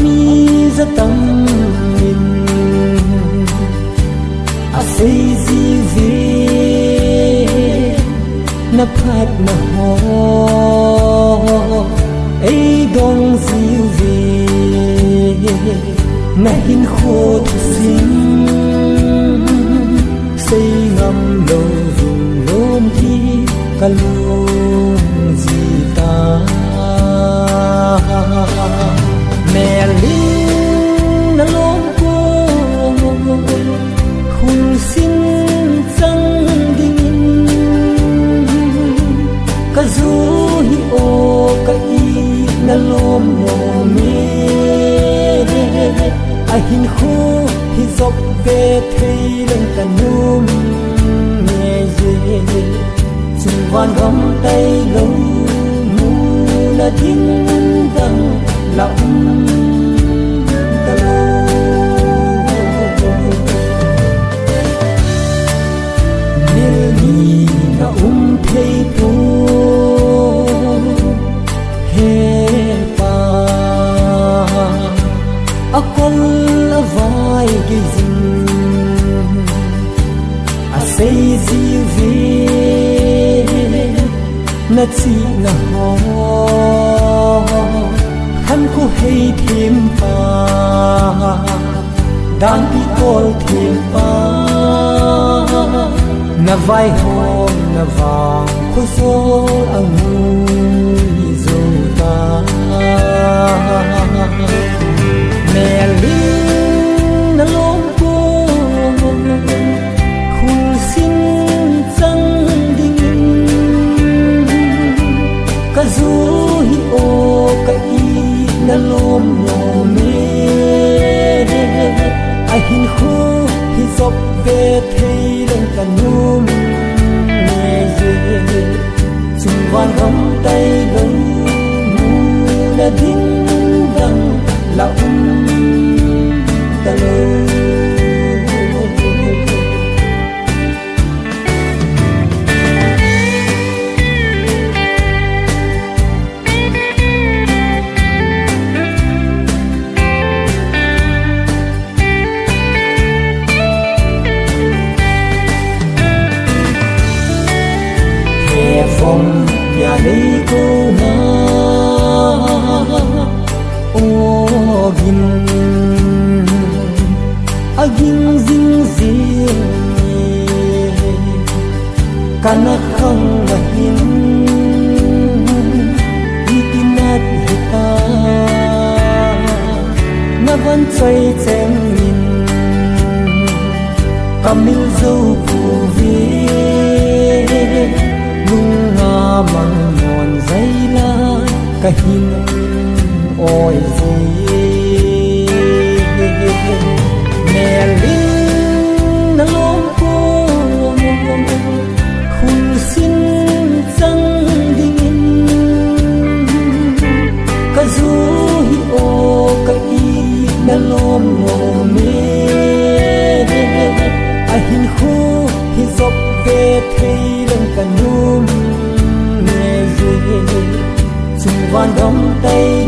mi za tâm min a sei zi ve na phat na ho ei dong ziu ve na hin kho thu sim sei ngam lo vin lom thi kalung zi ta mẹ linh na lom cô khung xin trăng đinh ka du hi o ka i na lom no me a hin khu hi zop ve thei lên ka num me ye chung van gam tay lo mu na thinh dang lòng ta lo nil ni na thei pu he pa a kol a vai ge zin a sei zi ve na chi na ho khăn khu hay thêm pa đang đi col thêm pa na vai hom na vàng khu số ang mui zo ta mẹ linh na lom cô khung xin trăng đinh ka du hi o ka i na lom no me a hin khu hi zop ve thei lên ka num me ye chung van gam tay lo mu na ding dang la ta lo phong nhà đi cô na o gin a gin zing zing kana khang na hin itinat hita na van chai chen min kamil zo pu vi mang mòn dây la cả hin ôi gì mẹ linh na lom cô khung xin trăng đinh ka du hi o ka i na lom no me a hin khu hi zop ve thei lên ka num chung van gam tay